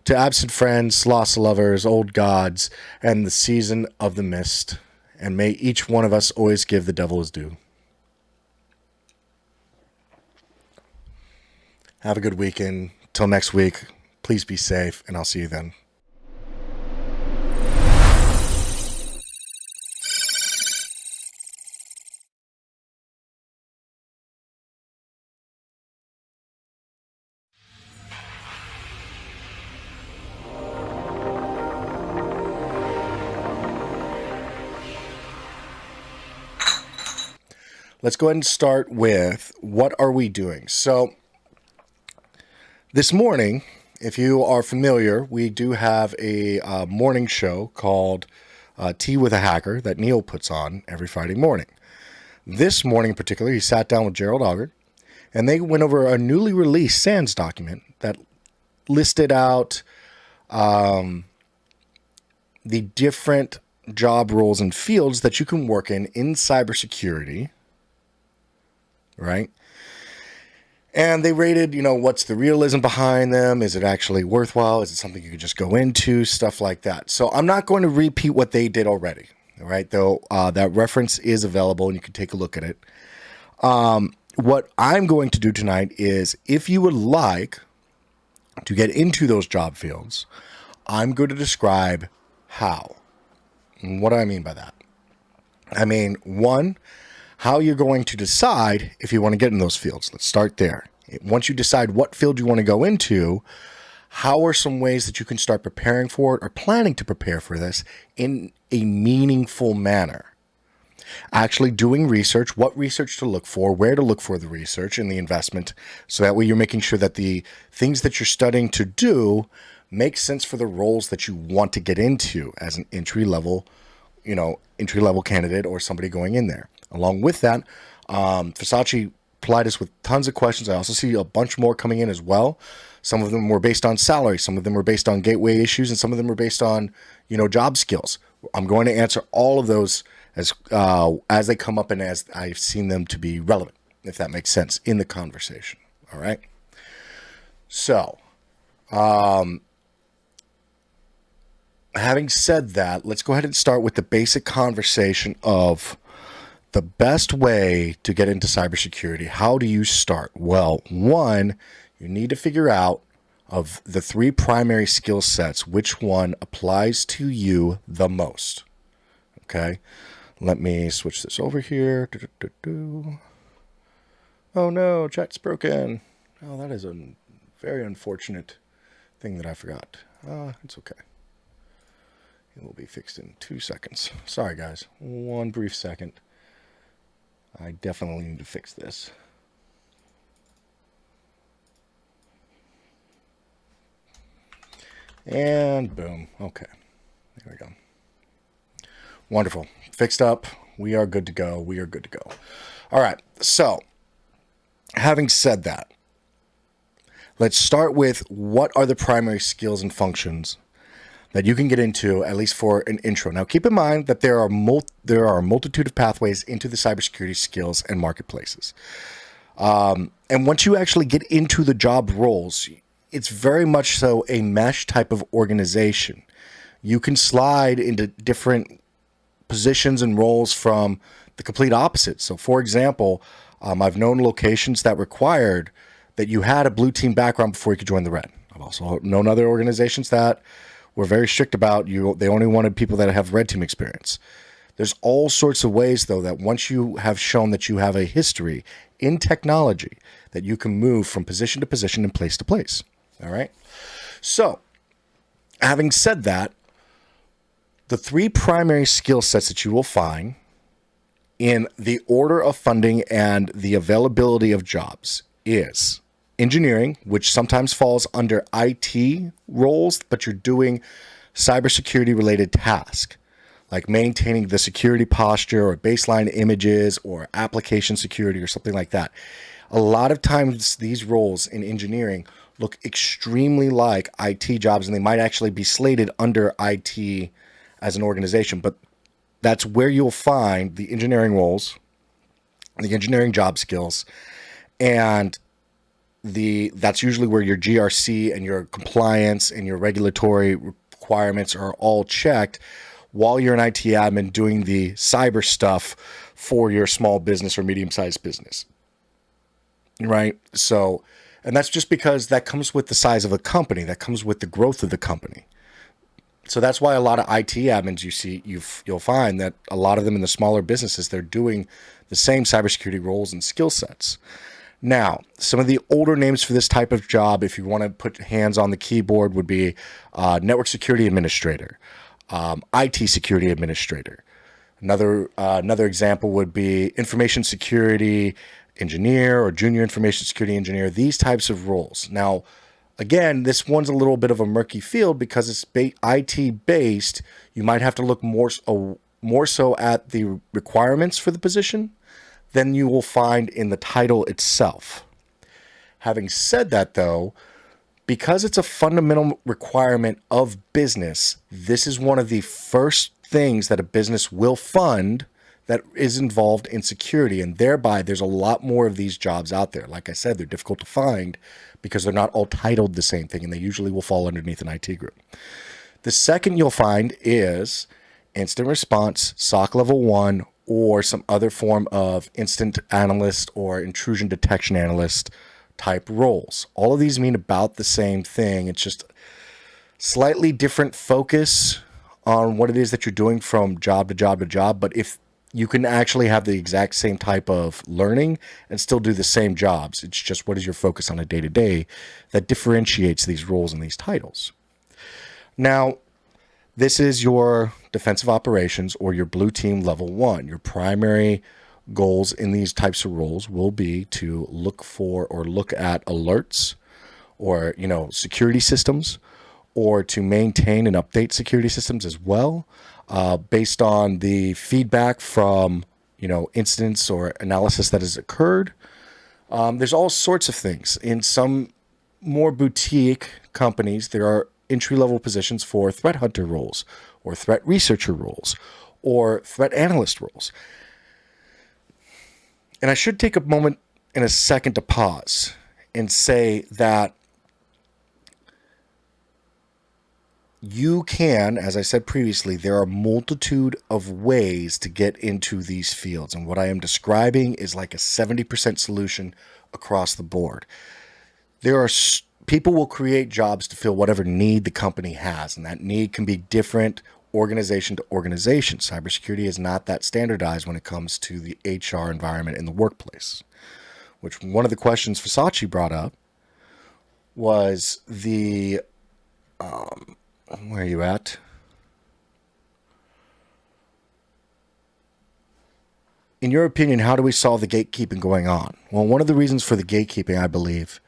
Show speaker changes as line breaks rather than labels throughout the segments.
to absent friends, lost lovers, old gods, and the season of the mist. And may each one of us always give the devil his due. Have a good weekend. Till next week, please be safe, and I'll see you then. Let's go ahead and start with what are we doing? So this morning, if you are familiar, we do have a morning show called Tea with a Hacker that Neil puts on every Friday morning. This morning in particular, he sat down with Gerald Augert, and they went over a newly released SANS document that listed out the different job roles and fields that you can work in cybersecurity. Right? And they rated, what's the realism behind them? Is it actually worthwhile? Is it something you could just go into? Stuff like that. So I'm not going to repeat what they did already. All right. Though that reference is available and you can take a look at it. What I'm going to do tonight is, if you would like to get into those job fields, I'm going to describe how. And what do I mean by that? I mean, one, how you're going to decide if you want to get in those fields. Let's start there. Once you decide what field you want to go into, how are some ways that you can start preparing for it or planning to prepare for this in a meaningful manner? Actually doing research, what research to look for, where to look for the research and the investment, so that way you're making sure that the things that you're studying to do make sense for the roles that you want to get into as an entry-level candidate or somebody going in there. Along with that, Versace plied us with tons of questions. I also see a bunch more coming in as well. Some of them were based on salary. Some of them were based on gateway issues. And some of them were based on, job skills. I'm going to answer all of those as they come up and as I've seen them to be relevant, if that makes sense, in the conversation. All right. So, having said that, let's go ahead and start with the basic conversation of the best way to get into cybersecurity. How do you start? Well, one, you need to figure out, of the three primary skill sets, which one applies to you the most. Okay, let me switch this over here. Oh no, chat's broken. Oh, that is a very unfortunate thing that I forgot. It's okay. It will be fixed in 2 seconds. Sorry, guys. One brief second. I definitely need to fix this. And boom. Okay. There we go. Wonderful. Fixed up. We are good to go. We are good to go. All right. So, having said that, let's start with what are the primary skills and functions that you can get into, at least for an intro. Now, keep in mind that there are a multitude of pathways into the cybersecurity skills and marketplaces. And once you actually get into the job roles, it's very much so a mesh type of organization. You can slide into different positions and roles from the complete opposite. So, for example, I've known locations that required that you had a blue team background before you could join the red. I've also known other organizations that were very strict about you. They only wanted people that have red team experience. There's all sorts of ways, though, that once you have shown that you have a history in technology, that you can move from position to position and place to place. All right. So, having said that, the three primary skill sets that you will find in the order of funding and the availability of jobs is engineering, which sometimes falls under IT roles, but you're doing cybersecurity related tasks like maintaining the security posture or baseline images or application security or something like that. A lot of times these roles in engineering look extremely like IT jobs, and they might actually be slated under IT as an organization, but that's where you'll find the engineering roles, the engineering job skills, and that's usually where your GRC and your compliance and your regulatory requirements are all checked while you're an IT admin doing the cyber stuff for your small business or medium-sized business, right? So, and that's just because that comes with the size of a company, that comes with the growth of the company. So that's why a lot of IT admins you'll find that a lot of them in the smaller businesses, they're doing the same cybersecurity roles and skill sets. Now, some of the older names for this type of job, if you want to put hands on the keyboard, would be network security administrator, IT security administrator. Another example would be information security engineer or junior information security engineer, these types of roles. Now, again, this one's a little bit of a murky field because it's IT based. You might have to look more so at the requirements for the position than you will find in the title itself. Having said that, though, because it's a fundamental requirement of business, this is one of the first things that a business will fund that is involved in security, and thereby there's a lot more of these jobs out there. Like I said, they're difficult to find because they're not all titled the same thing, and they usually will fall underneath an IT group. The second you'll find is incident response, SOC level 1, or some other form of incident analyst or intrusion detection analyst type roles. All of these mean about the same thing. It's just slightly different focus on what it is that you're doing from job to job to job. But if you can actually have the exact same type of learning and still do the same jobs, it's just what is your focus on a day-to-day that differentiates these roles and these titles. Now, this is your defensive operations or your blue team level 1. Your primary goals in these types of roles will be to look for or look at alerts or, security systems, or to maintain and update security systems as well, based on the feedback from, incidents or analysis that has occurred. There's all sorts of things. In some more boutique companies, there are entry-level positions for threat hunter roles or threat researcher roles or threat analyst roles. And I should take a moment in a second to pause and say that you can, as I said previously, there are a multitude of ways to get into these fields. And what I am describing is like a 70% solution across the board. People will create jobs to fill whatever need the company has, and that need can be different organization to organization. Cybersecurity is not that standardized when it comes to the HR environment in the workplace, which one of the questions Versace brought up was the, where are you at? In your opinion, how do we solve the gatekeeping going on? Well, one of the reasons for the gatekeeping, I believe,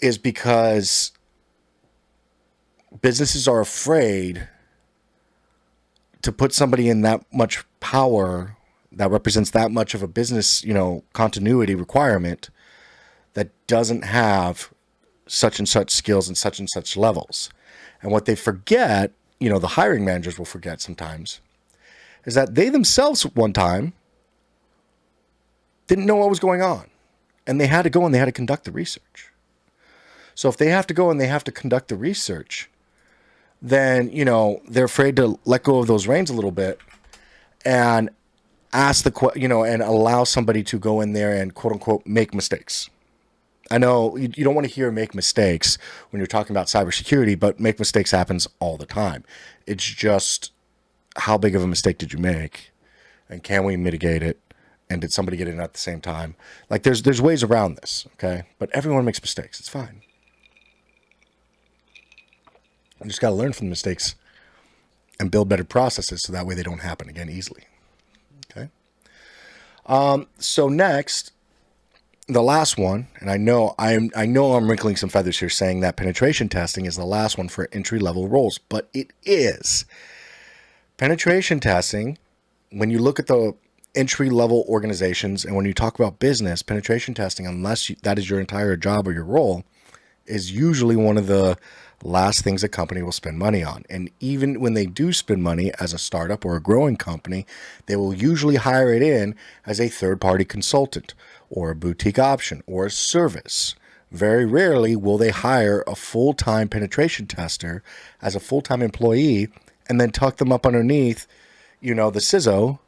is because businesses are afraid to put somebody in that much power that represents that much of a business, continuity requirement that doesn't have such and such skills and such levels. And what they forget, the hiring managers will forget sometimes, is that they themselves at one time didn't know what was going on. And they had to go and they had to conduct the research. So if they have to go and they have to conduct the research, then, they're afraid to let go of those reins a little bit and ask and allow somebody to go in there and quote unquote make mistakes. I know you don't want to hear make mistakes when you're talking about cybersecurity, but make mistakes happens all the time. It's just how big of a mistake did you make, and can we mitigate it? And did somebody get in at the same time? Like there's ways around this, okay? But everyone makes mistakes. It's fine. You just got to learn from the mistakes and build better processes so that way they don't happen again easily. Okay. So next, the last one, and I know I'm wrinkling some feathers here saying that penetration testing is the last one for entry-level roles, but it is. Penetration testing, when you look at the entry-level organizations and when you talk about business, penetration testing, unless that is your entire job or your role, is usually one of the last things a company will spend money on. And even when they do spend money as a startup or a growing company, they will usually hire it in as a third-party consultant or a boutique option or a service, Very rarely will they hire a full-time penetration tester as a full-time employee and then tuck them up underneath, the CISO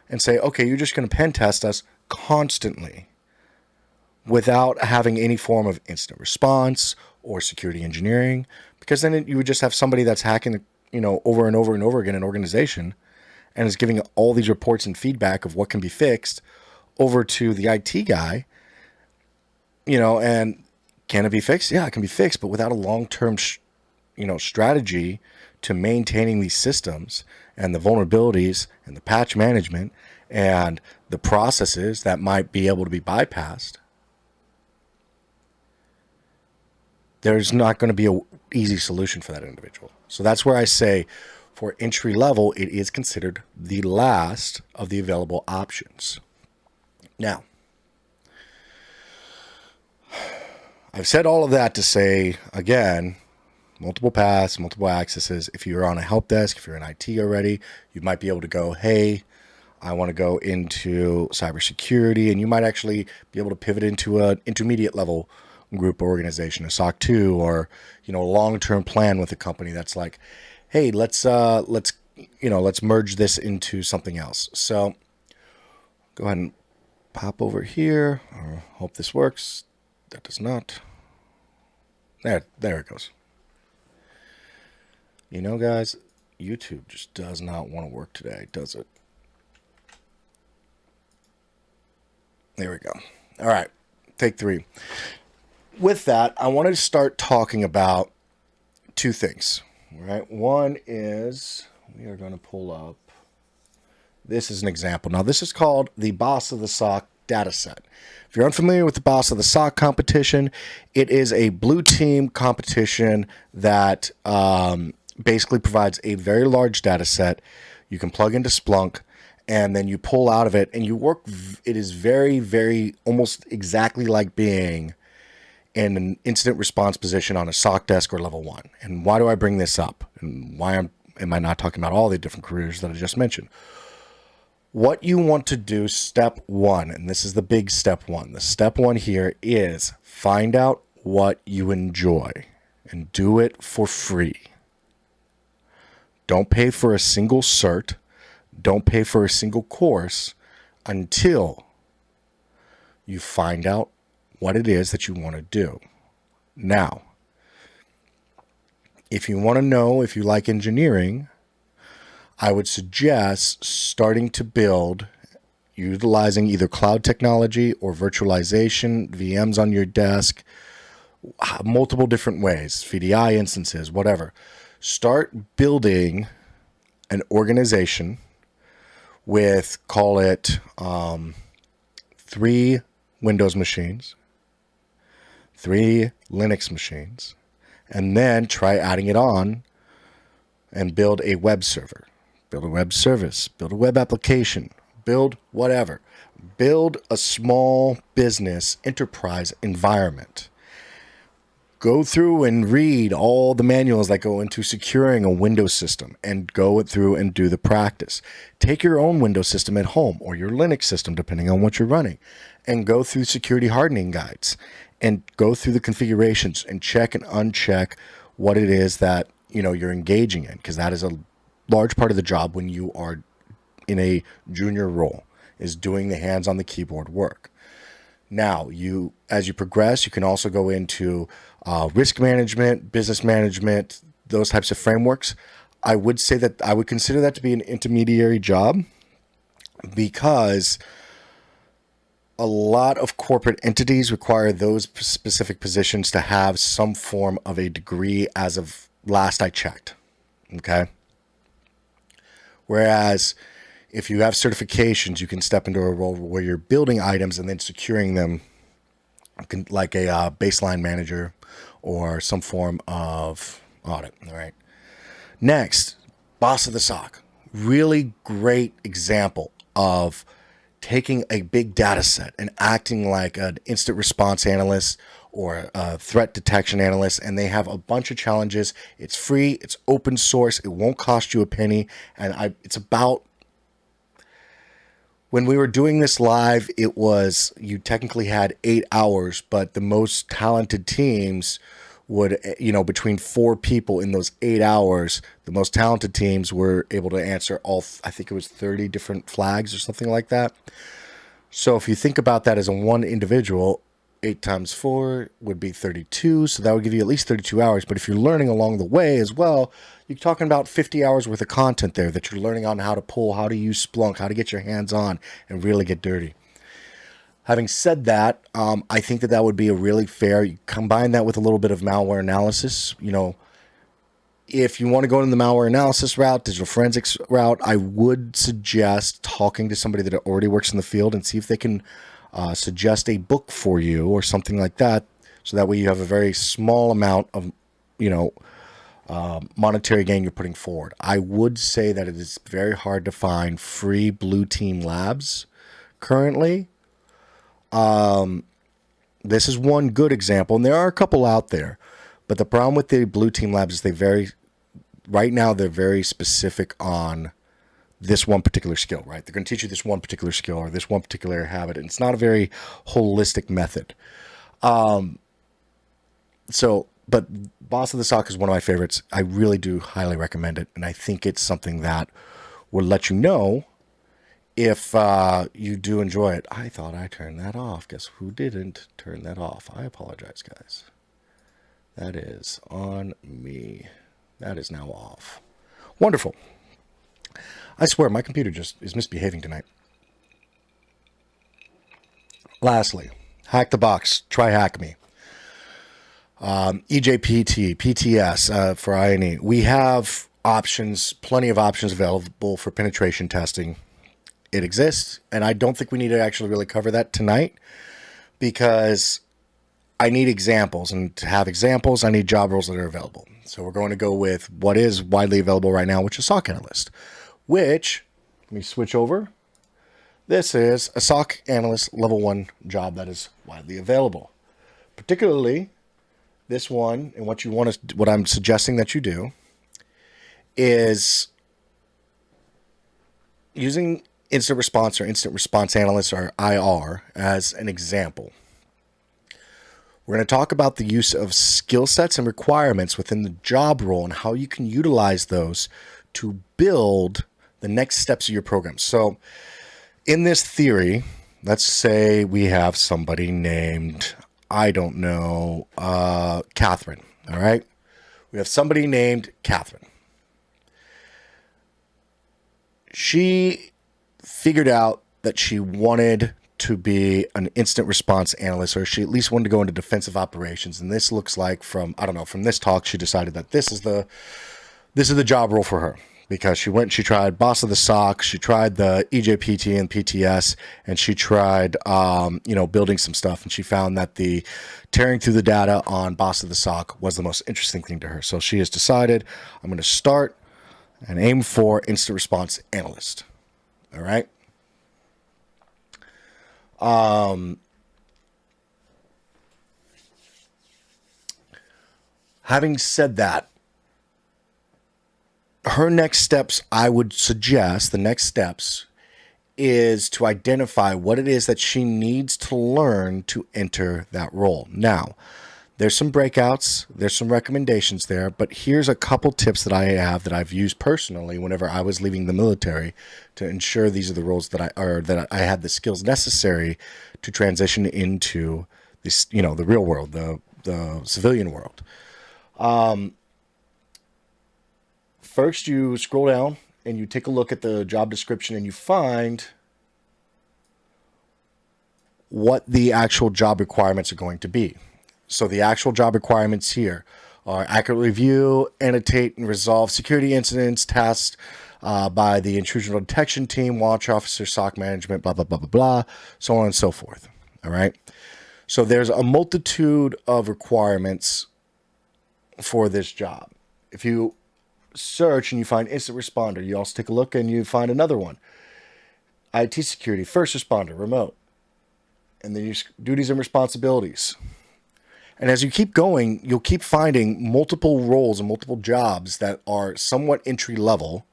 and say, okay, you're just going to pen test us constantly without having any form of incident response or security engineering, because then you would just have somebody that's hacking, over and over and over again an organization and is giving all these reports and feedback of what can be fixed over to the IT guy, and can it be fixed? Yeah, it can be fixed, but without a long-term, strategy to maintaining these systems and the vulnerabilities and the patch management and the processes that might be able to be bypassed, there's not going to be an easy solution for that individual. So that's where I say for entry level, it is considered the last of the available options. Now, I've said all of that to say, again, multiple paths, multiple accesses. If you're on a help desk, if you're in IT already, you might be able to go, hey, I want to go into cybersecurity, and you might actually be able to pivot into an intermediate level group or organization, a SOC 2, or a long-term plan with a company that's like, hey, let's merge this into something else. So go ahead and pop over here. I hope this works. That does not. There it goes. Guys, YouTube just does not want to work today, does it? There we go. All right, take 3. With that, I wanted to start talking about 2 things. All right, one is we are going to pull up. This is an example. Now, this is called the Boss of the SOC data set. If you're unfamiliar with the Boss of the SOC competition, it is a blue team competition that basically provides a very large data set. You can plug into Splunk, and then you pull out of it, and you work. It is very, very almost exactly like being in an incident response position on a SOC desk or level 1. And why do I bring this up? And why am I not talking about all the different careers that I just mentioned? What you want to do, step 1, and this is the big step 1. The step 1 here is find out what you enjoy and do it for free. Don't pay for a single cert. Don't pay for a single course until you find out what it is that you want to do. Now, if you want to know if you like engineering, I would suggest starting to build, utilizing either cloud technology or virtualization, VMs on your desk, multiple different ways, VDI instances, whatever. Start building an organization with, call it 3 Windows machines, 3 Linux machines, and then try adding it on and build a web server, build a web service, build a web application, build whatever. Build a small business enterprise environment. Go through and read all the manuals that go into securing a Windows system and go through and do the practice. Take your own Windows system at home or your Linux system, depending on what you're running, and go through security hardening guides and go through the configurations and check and uncheck what it is that you're engaging in, because that is a large part of the job when you are in a junior role, is doing the hands on the keyboard work. Now, as you progress, you can also go into risk management, business management, those types of frameworks. I would say that I would consider that to be an intermediary job, because a lot of corporate entities require those specific positions to have some form of a degree as of last I checked. Okay. Whereas if you have certifications, you can step into a role where you're building items and then securing them, like a baseline manager or some form of audit. All right. Next, Boss of the SOC. Really great example of taking a big data set and acting like an incident response analyst or a threat detection analyst, and they have a bunch of challenges. It's free, it's open source, it won't cost you a penny, and it's about when we were doing this live, it was, you technically had 8 hours, but the most talented teams would, between 4 people in those 8 hours, the most talented teams were able to answer all, I think it was 30 different flags or something like that. So if you think about that as a one individual, 8 times 4 would be 32. So that would give you at least 32 hours. But if you're learning along the way as well, you're talking about 50 hours worth of content there that you're learning on how to pull, how to use Splunk, how to get your hands on and really get dirty. Having said that, I think that would be a really fair, you combine that with a little bit of malware analysis. If you want to go in the malware analysis route, digital forensics route, I would suggest talking to somebody that already works in the field and see if they can suggest a book for you or something like that. So that way you have a very small amount of, monetary gain you're putting forward. I would say that it is very hard to find free blue team labs currently. This is one good example, and there are a couple out there, but the problem with the blue team labs is right now they're very specific on this one particular skill, right? They're going to teach you this one particular skill or this one particular habit, and it's not a very holistic method. But Boss of the Sock is one of my favorites. I really do highly recommend it, and I think it's something that will let you know if you do enjoy it. I thought I turned that off. Guess who didn't turn that off? I apologize, guys. That is on me. That is now off. Wonderful. I swear, my computer just is misbehaving tonight. Lastly, hack the box. Try hack me. EJPT, PTS for INE. We have options, plenty of options available for penetration testing. It exists, and I don't think we need to actually really cover that tonight because I need examples, and to have examples, I need job roles that are available. So we're going to go with what is widely available right now, which is SOC Analyst, which, let me switch over. This is a SOC Analyst level 1 job that is widely available. Particularly this one, and what I'm suggesting that you do is using incident response or incident response analyst or IR as an example. We're going to talk about the use of skill sets and requirements within the job role and how you can utilize those to build the next steps of your program. So in this theory, let's say we have somebody named, I don't know, Catherine. All right. We have somebody named Catherine. She figured out that she wanted to be an incident response analyst, or she at least wanted to go into defensive operations. And this looks like from this talk, she decided that this is the job role for her, because she tried Boss of the SOC, she tried the EJPT and PTS, and she tried, building some stuff. And she found that the tearing through the data on Boss of the SOC was the most interesting thing to her. So she has decided, I'm going to start and aim for incident response analyst. All right. Having said that, her next steps, I would suggest the next steps is to identify what it is that she needs to learn to enter that role. Now, there's some breakouts, there's some recommendations there, but here's a couple tips that I have that I've used personally whenever I was leaving the military to ensure these are the roles that I had the skills necessary to transition into this, the real world, the civilian world. First, you scroll down and you take a look at the job description and you find what the actual job requirements are going to be. So the actual job requirements here are accurately review, annotate, and resolve security incidents, tasks by the intrusion detection team, watch officer, SOC management, blah, blah, blah, blah, blah, so on and so forth. All right. So there's a multitude of requirements for this job. If you search and you find instant responder, you also take a look and you find another one. IT security, first responder, remote. And then your duties and responsibilities. And as you keep going, you'll keep finding multiple roles and multiple jobs that are somewhat entry level.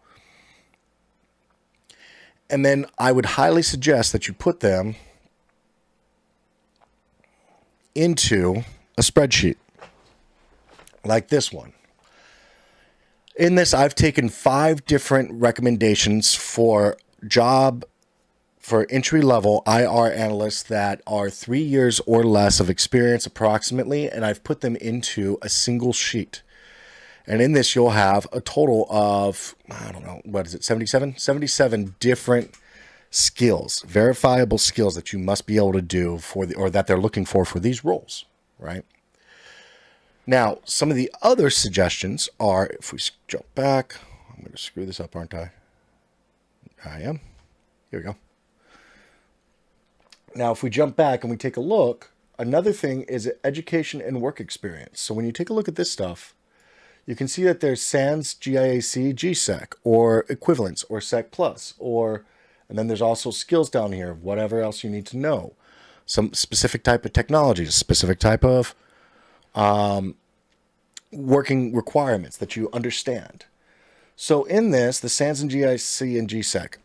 And then I would highly suggest that you put them into a spreadsheet like this one. In this, I've taken 5 different recommendations for entry-level IR analysts that are 3 years or less of experience approximately, and I've put them into a single sheet. And in this, you'll have a total of, 77? 77 different skills, verifiable skills that you must be able to do or that they're looking for these roles, right? Now, some of the other suggestions are, if we jump back, I'm going to screw this up, aren't I? I am. Here we go. Now, if we jump back and we take a look, another thing is education and work experience. So when you take a look at this stuff, you can see that there's SANS, GIAC, GSEC, or equivalents, or SEC Plus, and then there's also skills down here, whatever else you need to know. Some specific type of technology, specific type of working requirements that you understand. So in this, the SANS and GIC and GSEC,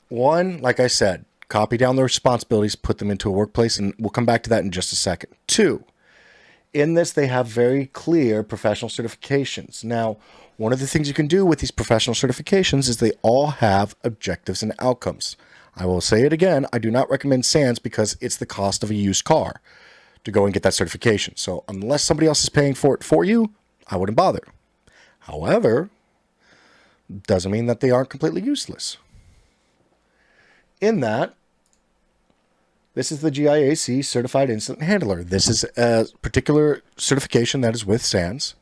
one, like I said, copy down the responsibilities, put them into a workplace, and we'll come back to that in just a second. 2, in this, they have very clear professional certifications. Now, one of the things you can do with these professional certifications is they all have objectives and outcomes. I will say it again, I do not recommend SANS because it's the cost of a used car to go and get that certification. So unless somebody else is paying for it for you, I wouldn't bother. However, doesn't mean that they aren't completely useless. In that, this is the GIAC Certified Incident Handler. This is a particular certification that is with SANS.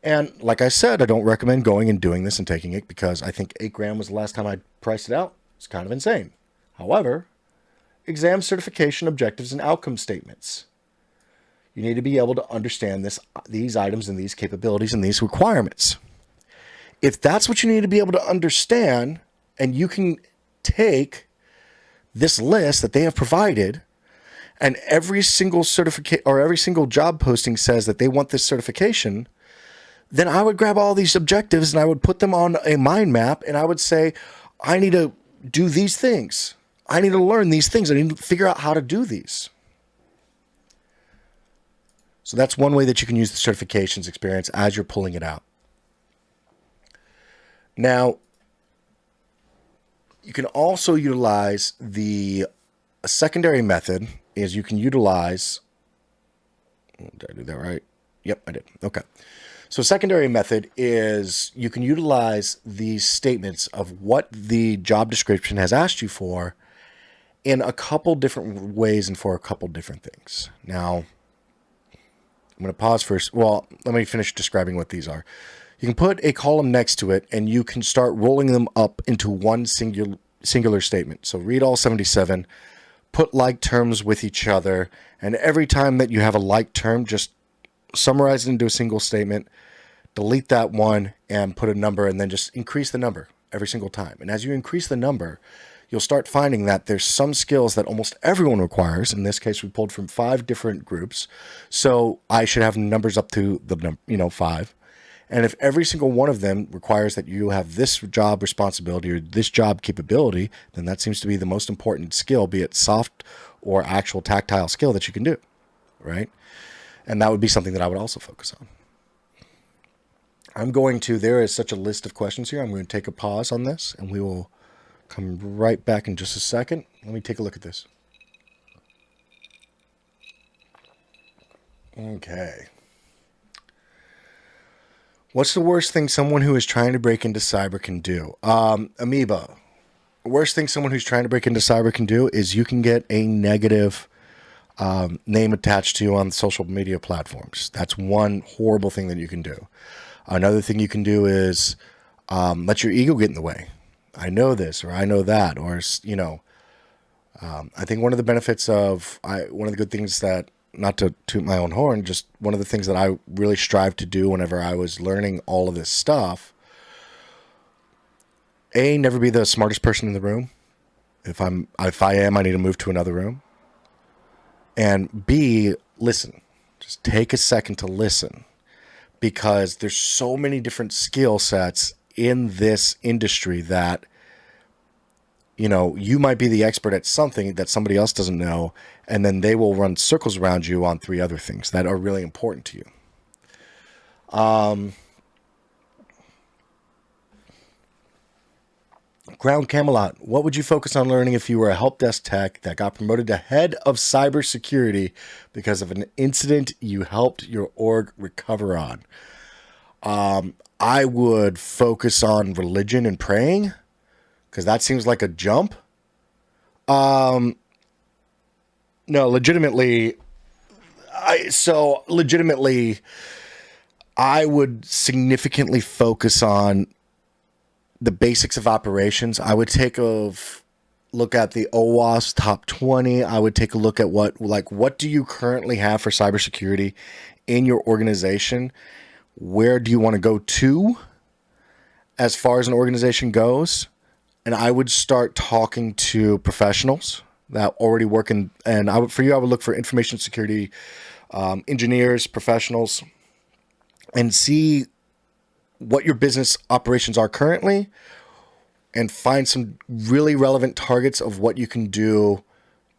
And like I said, I don't recommend going and doing this and taking it because I think $8,000 was the last time I priced it out. It's kind of insane. However, exam certification objectives and outcome statements. You need to be able to understand these items and these capabilities and these requirements. If that's what you need to be able to understand, and you can take this list that they have provided, and every single certificate or every single job posting says that they want this certification, then I would grab all these objectives and I would put them on a mind map, and I would say, I need to do these things. I need to learn these things. I need to figure out how to do these. So that's one way that you can use the certifications experience as you're pulling it out. Now, you can also utilize a secondary method is you can utilize, did I do that right? Yep, I did. Okay. So secondary method is you can utilize these statements of what the job description has asked you for in a couple different ways and for a couple different things. Now, I'm going to pause first. Well, let me finish describing what these are. You can put a column next to it, and you can start rolling them up into one singular statement. So read all 77, put like terms with each other, and every time that you have a like term, just summarize it into a single statement, delete that one, and put a number, and then just increase the number every single time. And as you increase the number, you'll start finding that there's some skills that almost everyone requires. In this case, we pulled from 5 different groups. So I should have numbers up to the 5. And if every single one of them requires that you have this job responsibility or this job capability, then that seems to be the most important skill, be it soft or actual tactile skill that you can do, right? And that would be something that I would also focus on. There is such a list of questions here. I'm going to take a pause on this, and we will come right back in just a second. Let me take a look at this. Okay. What's the worst thing someone who is trying to break into cyber can do? Amoeba. The worst thing someone who's trying to break into cyber can do is you can get a negative name attached to you on social media platforms. That's one horrible thing that you can do. Another thing you can do is let your ego get in the way. I know this, or I know that, or, I think one of the benefits one of the good things that, not to toot my own horn, just one of the things that I really strived to do whenever I was learning all of this stuff, never be the smartest person in the room. If I am, I need to move to another room. And B, listen. Just take a second to listen, because there's so many different skill sets in this industry that you might be the expert at something that somebody else doesn't know, and then they will run circles around you on 3 other things that are really important to you. Ground Camelot, what would you focus on learning if you were a help desk tech that got promoted to head of cybersecurity because of an incident you helped your org recover on? I would focus on religion and praying, because that seems like a jump. No, legitimately, I would significantly focus on the basics of operations. I would take a look at the OWASP top 20. I would take a look at what do you currently have for cybersecurity in your organization? Where do you want to go to as far as an organization goes? And I would start talking to professionals that already work in, and I would look for information security engineers, professionals, and see what your business operations are currently, and find some really relevant targets of what you can do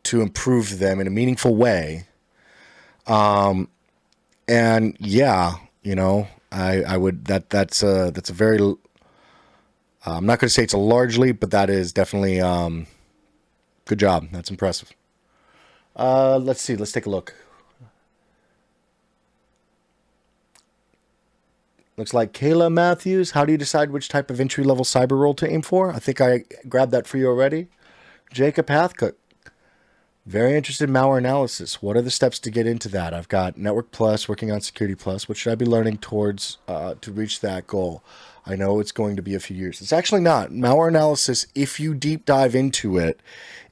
to improve them in a meaningful way. And yeah, I would, that's a very, I'm not going to say it's a largely, but that is definitely, good job. That's impressive. Let's see. Let's take a look. Looks like Kayla Matthews. How do you decide which type of entry-level cyber role to aim for? I think I grabbed that for you already. Jacob Hathcock. Very interested in malware analysis. What are the steps to get into that? I've got Network Plus, working on Security Plus. What should I be learning towards to reach that goal? I know it's going to be a few years. It's actually not. Malware analysis, if you deep dive into it,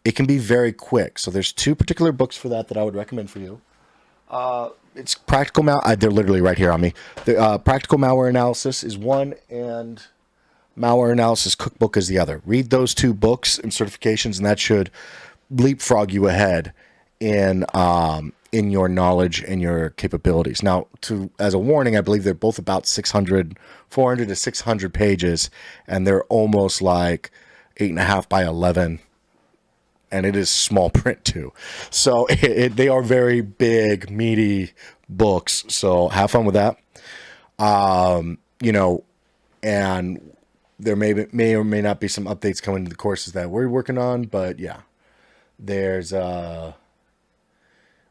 it can be very quick. So there's 2 particular books for that I would recommend for you. It's Practical they're literally right here on me. The Practical Malware Analysis is one, and Malware Analysis Cookbook is the other. Read those 2 books and certifications, and that should leapfrog you ahead in your knowledge and your capabilities. Now, as a warning, I believe they're both about 400 to 600 pages, and they're almost like 8.5 by 11. And it is small print too. So they are very big, meaty books. So have fun with that. And there may or may not be some updates coming to the courses that we're working on. But yeah, there's, I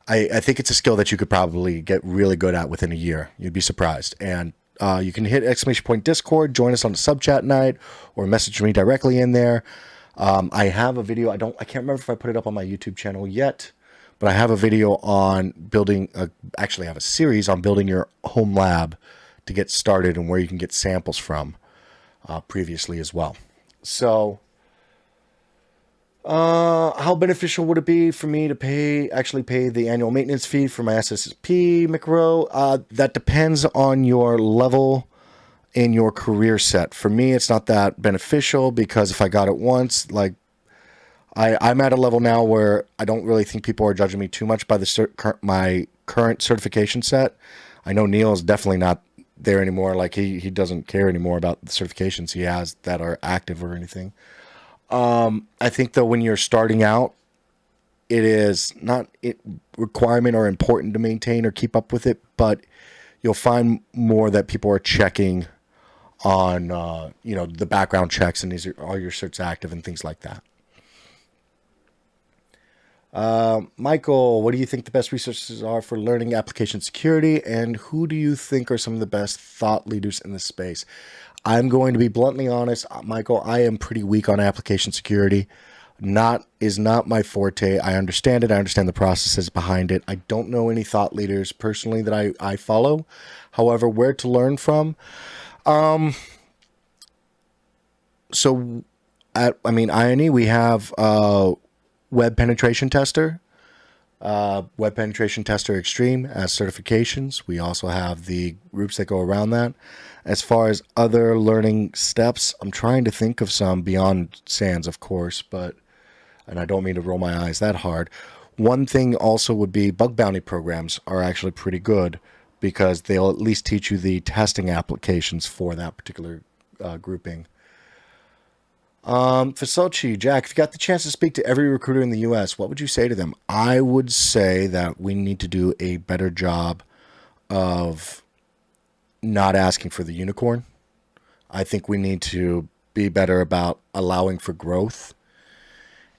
think it's a skill that you could probably get really good at within a year. You'd be surprised. And you can hit ! Discord, join us on the sub chat night, or message me directly in there. I have a video. I can't remember if I put it up on my YouTube channel yet, but I have a video on actually I have a series on building your home lab to get started, and where you can get samples from previously as well. So, how beneficial would it be for me to actually pay the annual maintenance fee for my SSP micro? That depends on your level in your career set. For me, it's not that beneficial, because if I got it once, like I'm at a level now where I don't really think people are judging me too much by my current certification set. I know Neil is definitely not there anymore. Like he doesn't care anymore about the certifications he has that are active or anything. I think though, when you're starting out, it is not requirement or important to maintain or keep up with it, but you'll find more that people are checking on, the background checks, and are your certs active and things like that. Michael, what do you think the best resources are for learning application security, and who do you think are some of the best thought leaders in this space? I'm going to be bluntly honest, Michael, I am pretty weak on application security. Is not my forte. I understand it. I understand the processes behind it. I don't know any thought leaders personally that I follow. However, where to learn from? So at INE, we have Web Penetration Tester, Web Penetration Tester Extreme as certifications. We also have the groups that go around that. As far as other learning steps, I'm trying to think of some beyond SANS, of course, and I don't mean to roll my eyes that hard. One thing also would be bug bounty programs are actually pretty good, because they'll at least teach you the testing applications for that particular grouping. For Sochi, Jack, if you got the chance to speak to every recruiter in the U.S., what would you say to them? I would say that we need to do a better job of not asking for the unicorn. I think we need to be better about allowing for growth,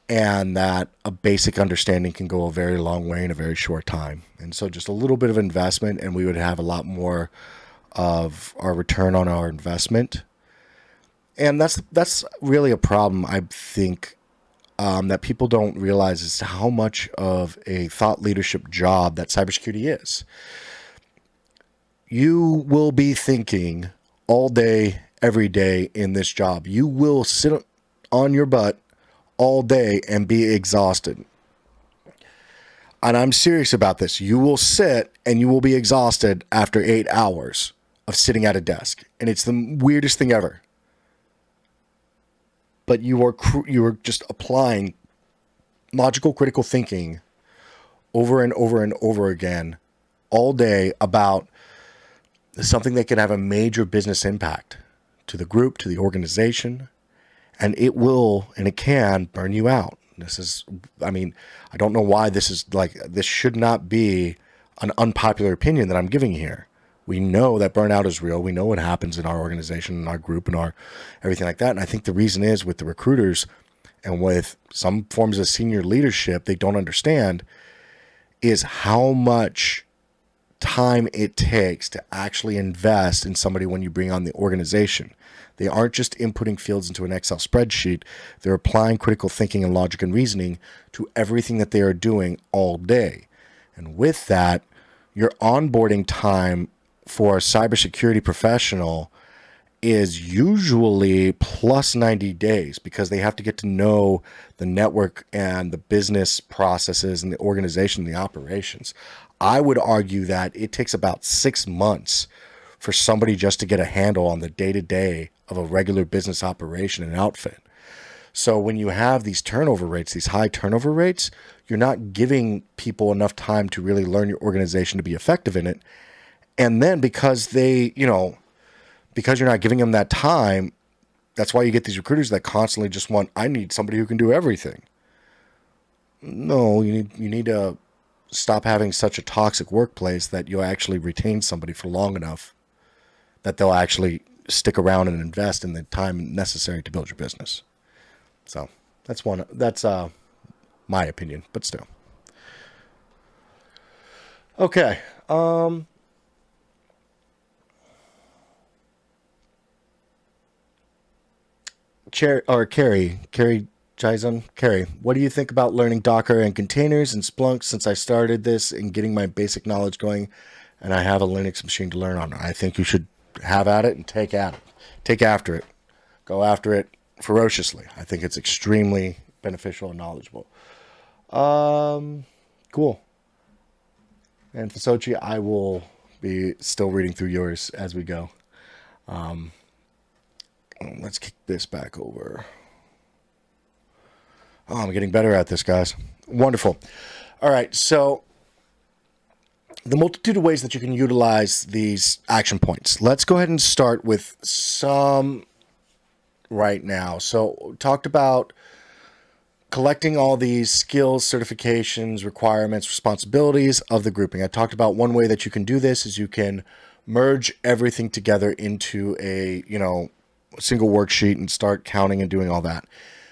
and that a basic understanding can go a very long way in a very short time. And so just a little bit of investment, and we would have a lot more of our return on our investment. And that's really a problem, I think, that people don't realize is how much of a thought leadership job that cybersecurity is. You will be thinking all day, every day in this job. You will sit on your butt all day and be exhausted. And I'm serious about this. You will sit and you will be exhausted after 8 hours of sitting at a desk. And it's the weirdest thing ever. But you are just applying logical, critical thinking over and over and over again all day about something that can have a major business impact to the group, to the organization, and it will and it can burn you out. I don't know why this should not be an unpopular opinion that I'm giving here. We know that burnout is real. We know what happens in our organization, in our group, in our everything like that. And I think the reason is with the recruiters and with some forms of senior leadership, they don't understand is how much time it takes to actually invest in somebody when you bring on the organization. They aren't just inputting fields into an Excel spreadsheet. They're applying critical thinking and logic and reasoning to everything that they are doing all day. And with that, your onboarding time for a cybersecurity professional is usually plus 90 days because they have to get to know the network and the business processes and the organization, the operations. I would argue that it takes about 6 months for somebody just to get a handle on the day-to-day of a regular business operation and outfit. So when you have these turnover rates, these high turnover rates, you're not giving people enough time to really learn your organization to be effective in it. And then because because you're not giving them that time, that's why you get these recruiters that constantly just want, I need somebody who can do everything. No, you need to stop having such a toxic workplace that you'll actually retain somebody for long enough that they'll actually stick around and invest in the time necessary to build your business. So that's my opinion, but still. Okay. Carrie Chizon, Carrie, what do you think about learning Docker and containers and Splunk since I started this and getting my basic knowledge going and I have a Linux machine to learn on? I think you should have at it and take after it. Go after it ferociously. I think it's extremely beneficial and knowledgeable. Cool. And for Sochi, I will be still reading through yours as we go. Let's kick this back over. Oh, I'm getting better at this, guys. Wonderful. All right, so the multitude of ways that you can utilize these action points. Let's go ahead and start with some right now. So talked about collecting all these skills, certifications, requirements, responsibilities of the grouping. I talked about one way that you can do this is you can merge everything together into a, single worksheet and start counting and doing all that.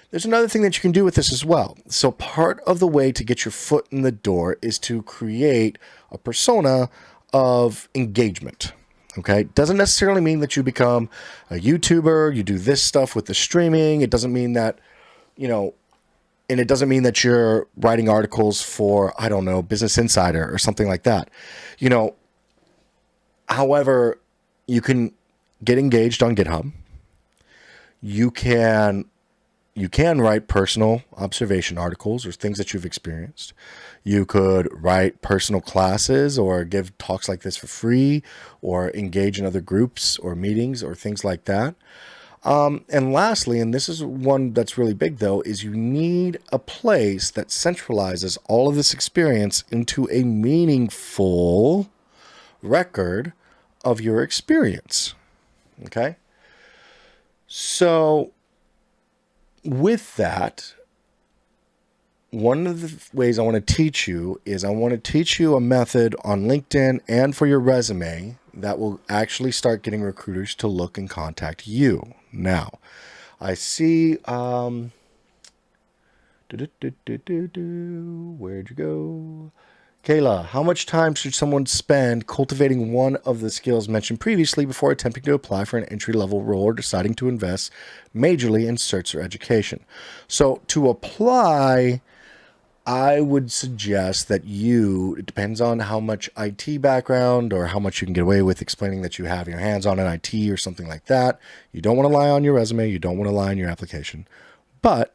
There's another thing that you can do with this as well. So part of the way to get your foot in the door is to create a persona of engagement. Okay. Doesn't necessarily mean that you become a YouTuber, you do this stuff with the streaming. It doesn't mean that, and it doesn't mean that you're writing articles for, I don't know, Business Insider or something like that. However, you can get engaged on GitHub. You can write personal observation articles or things that you've experienced. You could write personal classes or give talks like this for free or engage in other groups or meetings or things like that. And lastly, and this is one that's really big though, is you need a place that centralizes all of this experience into a meaningful record of your experience. Okay? So with that, one of the ways I want to teach you is I want to teach you a method on LinkedIn and for your resume that will actually start getting recruiters to look and contact you. Now, I see, where'd you go? Kayla, how much time should someone spend cultivating one of the skills mentioned previously before attempting to apply for an entry-level role or deciding to invest majorly in certs or education? So to apply, I would suggest that it depends on how much IT background or how much you can get away with explaining that you have your hands on an IT or something like that. You don't want to lie on your resume. You don't want to lie on your application. But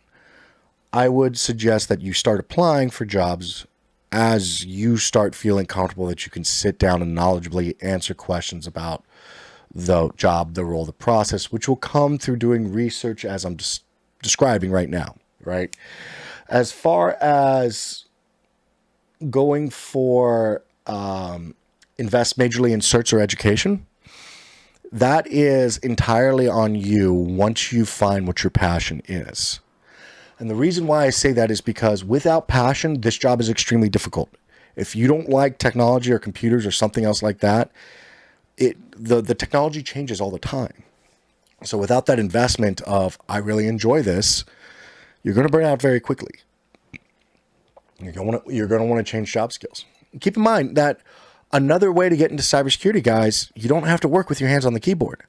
I would suggest that you start applying for jobs as you start feeling comfortable that you can sit down and knowledgeably answer questions about the job, the role, the process, which will come through doing research as I'm describing right now, right? As far as going for invest majorly in certs or education, that is entirely on you once you find what your passion is. And the reason why I say that is because without passion, this job is extremely difficult. If you don't like technology or computers or something else like that, the technology changes all the time. So without that investment of, I really enjoy this, you're going to burn out very quickly. You're going to want to change job skills. Keep in mind that another way to get into cybersecurity, guys, you don't have to work with your hands on the keyboard.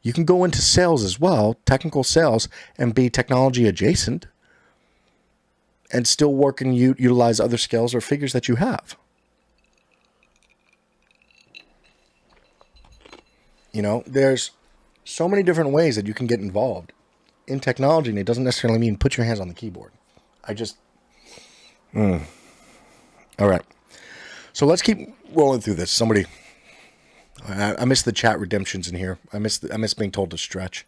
You can go into sales as well, technical sales, and be technology adjacent, and still work and utilize other skills or figures that you have. You know, there's so many different ways that you can get involved in technology, and it doesn't necessarily mean put your hands on the keyboard. All right. So let's keep rolling through this. I miss the chat redemptions in here. I miss being told to stretch.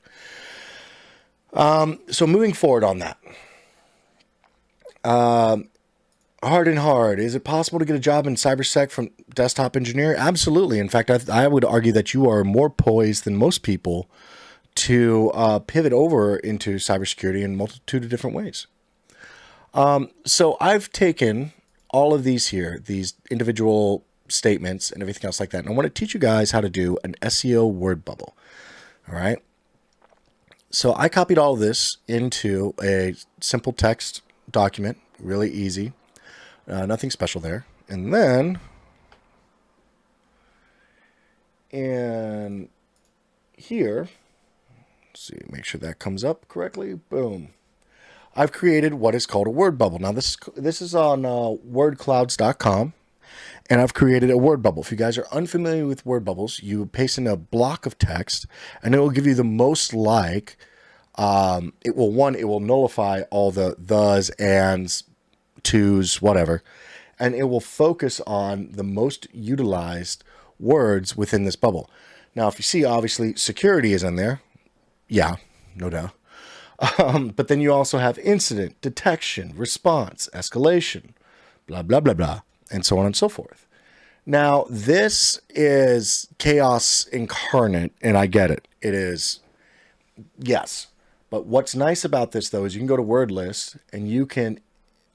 So moving forward on that. Hard and hard. Is it possible to get a job in cybersec from desktop engineer? Absolutely. In fact, I would argue that you are more poised than most people to pivot over into cybersecurity in a multitude of different ways. So I've taken all of these here, these individual statements and everything else like that, and I want to teach you guys how to do an SEO word bubble. All right. So I copied all of this into a simple text document, really easy, nothing special there. And then in here, let's see, make sure that comes up correctly. Boom. I've created what is called a word bubble. Now this is on wordclouds.com, and I've created a word bubble. If you guys are unfamiliar with word bubbles, you paste in a block of text, and it will give you the most like. It will nullify all the thes, ands, tos, whatever, and it will focus on the most utilized words within this bubble. Now, if you see, obviously, security is in there. Yeah, no doubt. But then you also have incident, detection, response, escalation, blah, blah, blah, blah, and so on and so forth. Now, this is chaos incarnate, and I get it. It is, yes. But what's nice about this, though, is you can go to word list, and you can,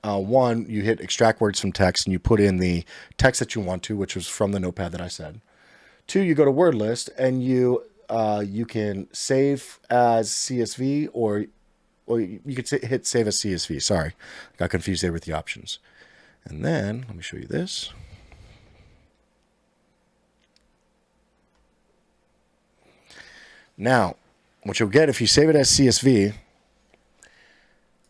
you hit extract words from text, and you put in the text that you want to, which was from the notepad that I said. 2, you go to word list, and you can save as CSV, or you could hit save as CSV. Sorry, got confused there with the options. And then let me show you this. Now, what you'll get if you save it as CSV,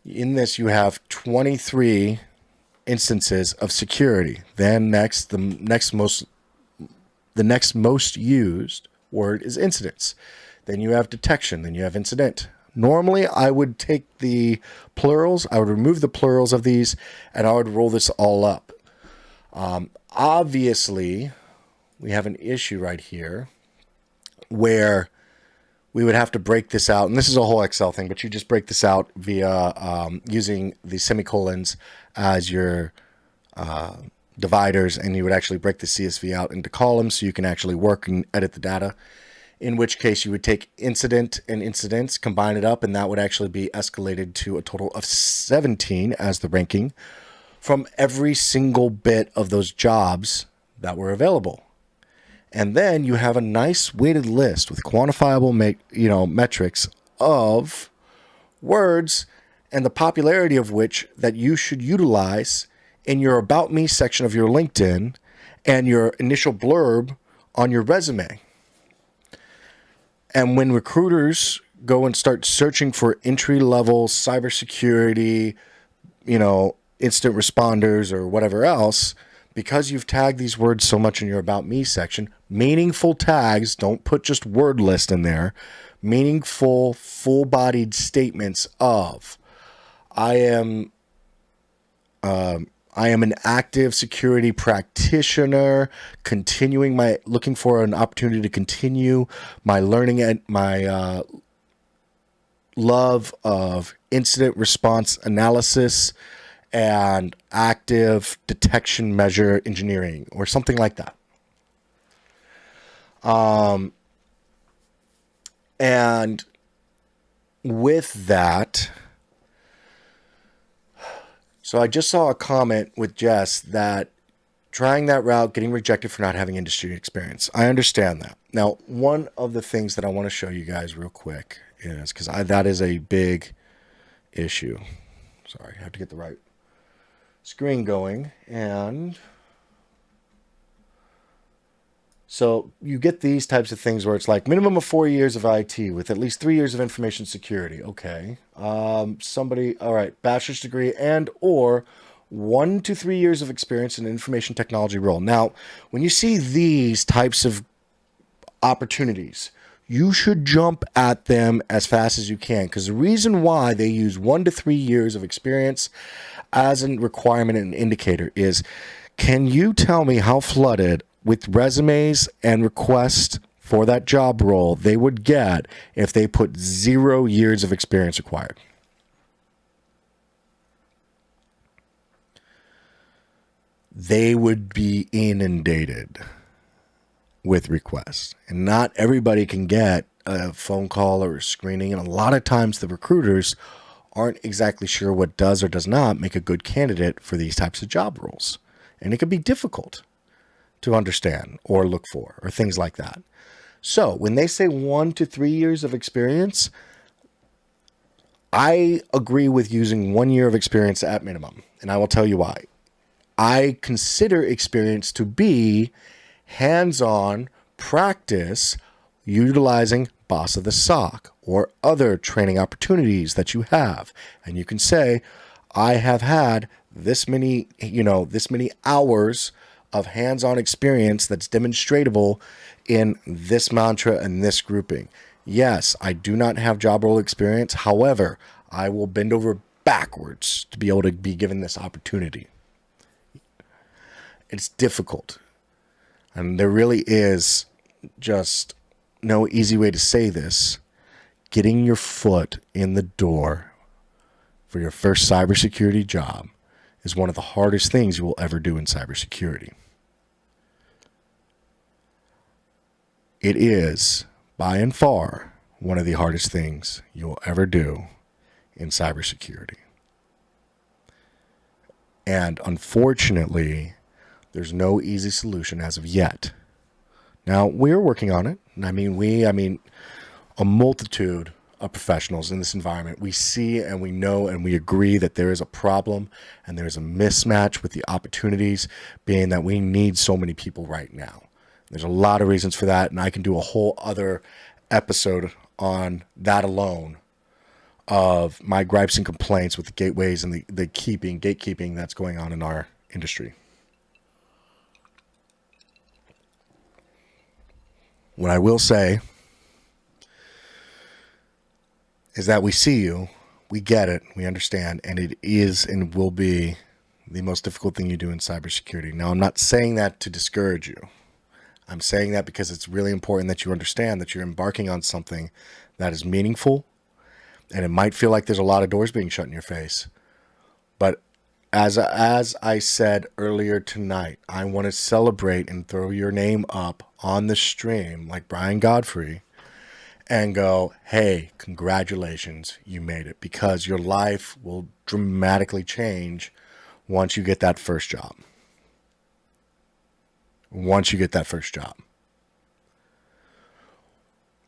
in this you have 23 instances of security. Then next, the next most used word is incidents. Then you have detection. Then you have incident. Normally, I would take the plurals. I would remove the plurals of these, and I would roll this all up. Obviously, we have an issue right here where we would have to break this out. And this is a whole Excel thing, but you just break this out via using the semicolons as your dividers, and you would actually break the CSV out into columns so you can actually work and edit the data. in which case you would take incident and incidents, combine it up, and that would actually be escalated to a total of 17 as the ranking from every single bit of those jobs that were available. And then you have a nice weighted list with quantifiable metrics of words and the popularity of which that you should utilize in your About Me section of your LinkedIn and your initial blurb on your resume. And when recruiters go and start searching for entry-level cybersecurity, instant responders or whatever else, because you've tagged these words so much in your About Me section, meaningful tags, don't put just word list in there, meaningful, full-bodied statements of, I am an active security practitioner, looking for an opportunity to continue my learning and my love of incident response analysis and active detection measure engineering or something like that. And with that, so I just saw a comment with Jess that trying that route, getting rejected for not having industry experience. I understand that. Now, one of the things that I want to show you guys real quick is, because that is a big issue. Sorry, I have to get the right screen going. And so you get these types of things where it's like minimum of 4 years of IT with at least 3 years of information security. Okay. All right, bachelor's degree and or 1 to 3 years of experience in an information technology role. Now, when you see these types of opportunities, you should jump at them as fast as you can, because the reason why they use 1 to 3 years of experience as a requirement and indicator is, can you tell me how flooded with resumes and requests for that job role they would get if they put 0 years of experience required? They would be inundated with requests. And not everybody can get a phone call or a screening. And a lot of times the recruiters aren't exactly sure what does or does not make a good candidate for these types of job roles. And it can be difficult to understand or look for or things like that. So when they say 1 to 3 years of experience, I agree with using 1 year of experience at minimum. And I will tell you why. I consider experience to be hands-on practice utilizing Boss of the SOC or other training opportunities that you have. And you can say, I have had this many hours of hands-on experience that's demonstratable in this mantra and this grouping. Yes, I do not have job role experience. However, I will bend over backwards to be able to be given this opportunity. It's difficult. And there really is just no easy way to say this. Getting your foot in the door for your first cybersecurity job is one of the hardest things you will ever do in cybersecurity. It is, by and far, one of the hardest things you will ever do in cybersecurity. And unfortunately, there's no easy solution as of yet. Now, we're working on it. I mean, a multitude of professionals in this environment. We see and we know and we agree that there is a problem and there is a mismatch with the opportunities, being that we need so many people right now. There's a lot of reasons for that, and I can do a whole other episode on that alone of my gripes and complaints with the gateways and the gatekeeping that's going on in our industry. What I will say is that we see you, we get it, we understand, and it is and will be the most difficult thing you do in cybersecurity. Now, I'm not saying that to discourage you. I'm saying that because it's really important that you understand that you're embarking on something that is meaningful, and it might feel like there's a lot of doors being shut in your face. But as I said earlier tonight, I want to celebrate and throw your name up on the stream like Brian Godfrey and go, hey, congratulations, you made it, because your life will dramatically change once you get that first job. Once you get that first job.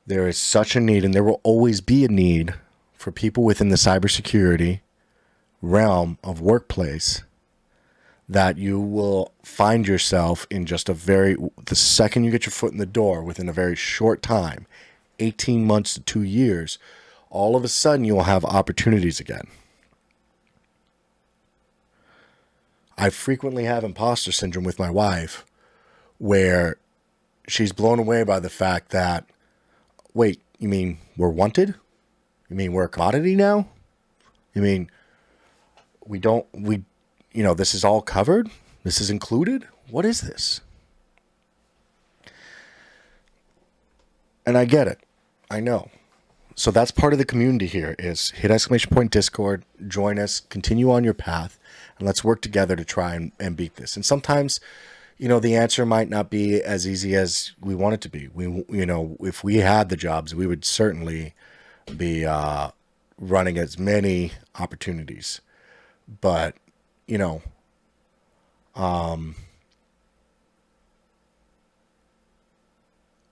There is such a need, and there will always be a need for people within the cybersecurity realm of workplace, that you will find yourself in just the second you get your foot in the door, within a very short time, 18 months to 2 years, all of a sudden you will have opportunities again. I frequently have imposter syndrome with my wife, where she's blown away by the fact that, wait, you mean we're wanted? You mean we're a commodity now? You mean this is all covered? This is included? What is this? And I get it. I know. So that's part of the community here, is hit ! Discord, join us, continue on your path, and let's work together to try and beat this. And sometimes, the answer might not be as easy as we want it to be. If we had the jobs, we would certainly be running as many opportunities. But,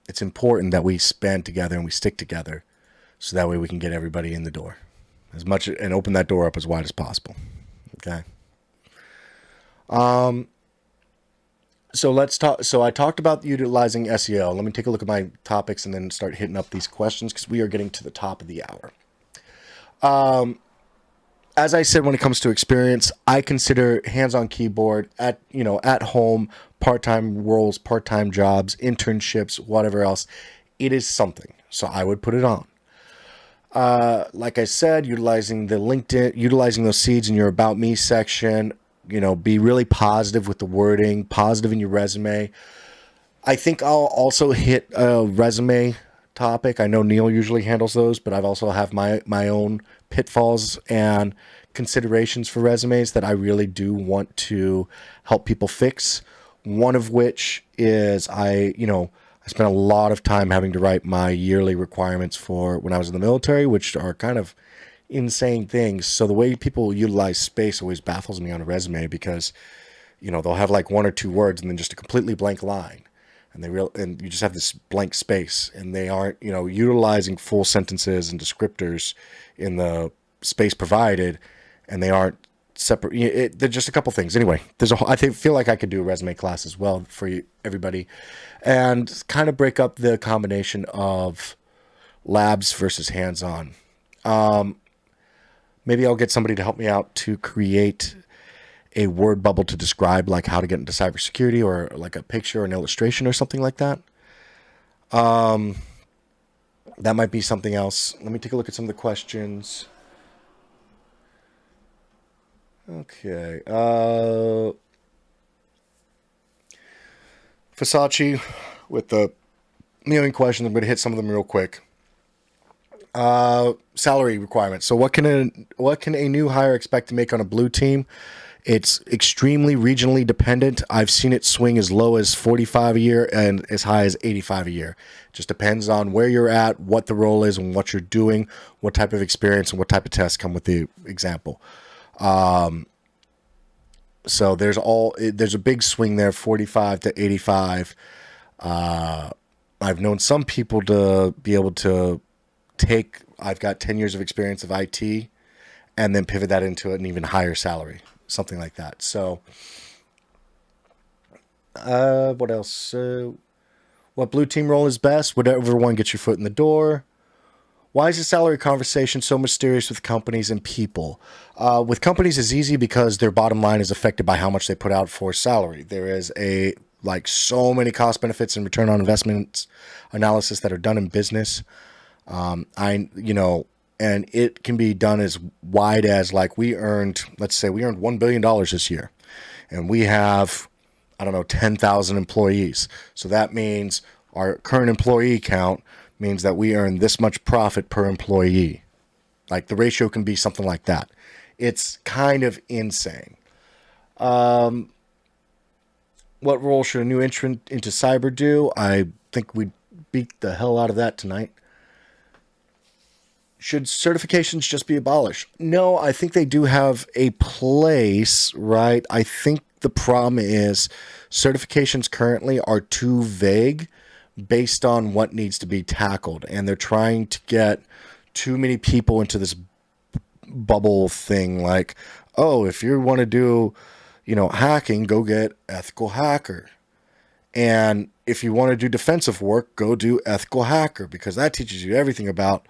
it's important that we band together and we stick together, so that way we can get everybody in the door as much and open that door up as wide as possible. Okay. So let's talk. So I talked about utilizing SEO. Let me take a look at my topics and then start hitting up these questions, because we are getting to the top of the hour. As I said, when it comes to experience, I consider hands-on keyboard at home, part-time roles, part-time jobs, internships, whatever else. It is something. So I would put it on. Like I said, utilizing the LinkedIn, utilizing those seeds in your About Me section, be really positive with the wording, positive in your resume. I think I'll also hit a resume topic. I know Neil usually handles those, but I've also have my own pitfalls and considerations for resumes that I really do want to help people fix. One of which is I spent a lot of time having to write my yearly requirements for when I was in the military, which are kind of insane things. So the way people utilize space always baffles me on a resume, because, they'll have like one or two words and then just a completely blank line. And you just have this blank space, and they aren't, utilizing full sentences and descriptors in the space provided, and they aren't separate. They're just a couple things. Anyway, I feel like I could do a resume class as well for everybody, and kind of break up the combination of labs versus hands-on. Maybe I'll get somebody to help me out to create a word bubble to describe like how to get into cybersecurity, or like a picture or an illustration or something like that. That might be something else. Let me take a look at some of the questions. Okay. Versace with the million questions. I'm going to hit some of them real quick. Salary requirements. So what can a new hire expect to make on a blue team? It's extremely regionally dependent. I've seen it swing as low as 45 a year and as high as 85 a year. Just depends on where you're at, what the role is, and what you're doing, what type of experience and what type of tests come with the example. So there's a big swing there, 45 to 85. I've known some people to be able to I've got 10 years of experience of IT, and then pivot that into an even higher salary, something like that. So, what else? What blue team role is best? Whatever one gets your foot in the door. Why is the salary conversation so mysterious with companies and people? With companies, it's easy because their bottom line is affected by how much they put out for salary. There is so many cost benefits and return on investments analysis that are done in business. And it can be done as wide as let's say we earned $1 billion this year, and we have, 10,000 employees. So that means our current employee count means that we earn this much profit per employee. Like the ratio can be something like that. It's kind of insane. What role should a new entrant into cyber do? I think we'd beat the hell out of that tonight. Should certifications just be abolished? No, I think they do have a place, right? I think the problem is certifications currently are too vague based on what needs to be tackled. And they're trying to get too many people into this bubble thing like, oh, if you want to do, hacking, go get ethical hacker. And if you want to do defensive work, go do ethical hacker, because that teaches you everything about,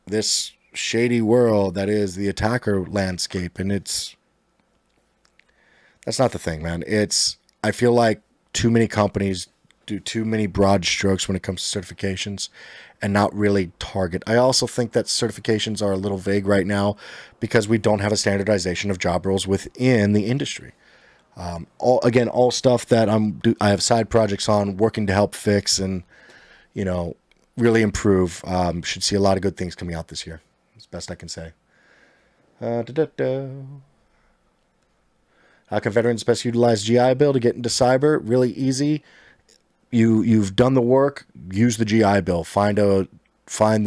this shady world that is the attacker landscape. And that's not the thing, man. I feel like too many companies do too many broad strokes when it comes to certifications and not really target. I also think that certifications are a little vague right now because we don't have a standardization of job roles within the industry. All stuff that I have side projects on, working to help fix and, really improve. Should see a lot of good things coming out this year. That's the best I can say. How can veterans best utilize GI Bill to get into cyber? Really easy. You've done the work. Use the GI Bill. Find the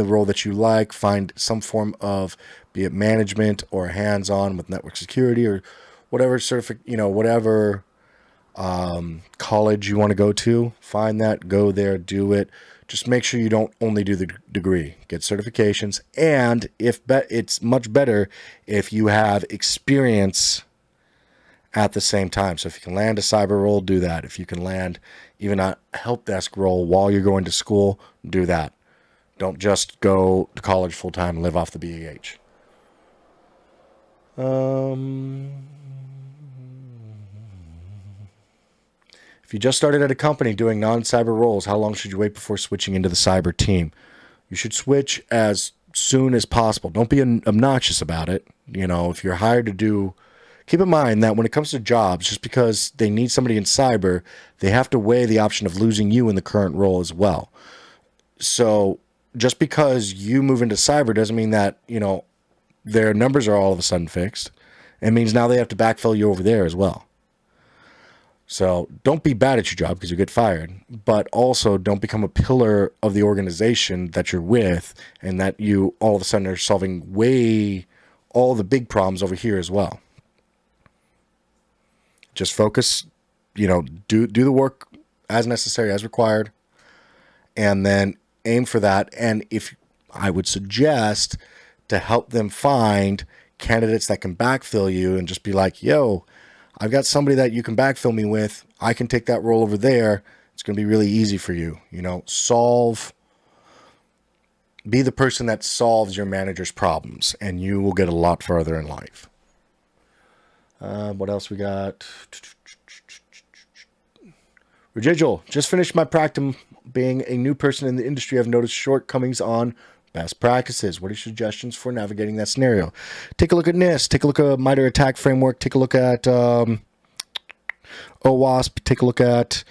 role that you like. Find some form of, be it management or hands-on with network security or whatever whatever college you want to go to. Find that. Go there. Do it. Just make sure you don't only do the degree. Get certifications, and it's much better if you have experience at the same time. So if you can land a cyber role, do that. If you can land even a help desk role while you're going to school, do that. Don't just go to college full time and live off the BEH. If you just started at a company doing non-cyber roles, how long should you wait before switching into the cyber team? You should switch as soon as possible. Don't be obnoxious about it. If you're hired to do, keep in mind that when it comes to jobs, just because they need somebody in cyber, they have to weigh the option of losing you in the current role as well. So just because you move into cyber doesn't mean that, their numbers are all of a sudden fixed. It means now they have to backfill you over there as well. So don't be bad at your job because you get fired, but also don't become a pillar of the organization that you're with and that you all of a sudden are solving all the big problems over here as well. Just focus, do the work as necessary, as required, and then aim for that. And if I would suggest to help them find candidates that can backfill you and just be like, yo, I've got somebody that you can backfill me with. I can take that role over there. It's going to be really easy for you. Be the person that solves your manager's problems, and you will get a lot further in life. What else we got? Residual. Just finished my practicum. Being a new person in the industry, I've noticed shortcomings on best practices. What are your suggestions for navigating that scenario? Take a look at NIST. Take a look at MITRE ATT&CK Framework. Take a look at OWASP. Take a look at,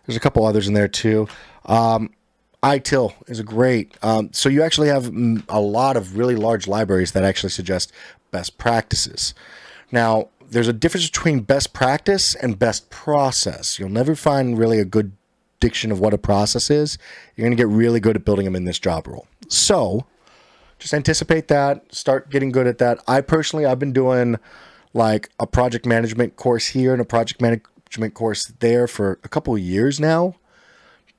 there's a couple others in there too. ITIL is a great. So you actually have a lot of really large libraries that actually suggest best practices. Now, there's a difference between best practice and best process. You'll never find really a good diction of what a process is. You're going to get really good at building them in this job role. So just anticipate that, start getting good at that. I've been doing like a project management course here and a project management course there for a couple of years now,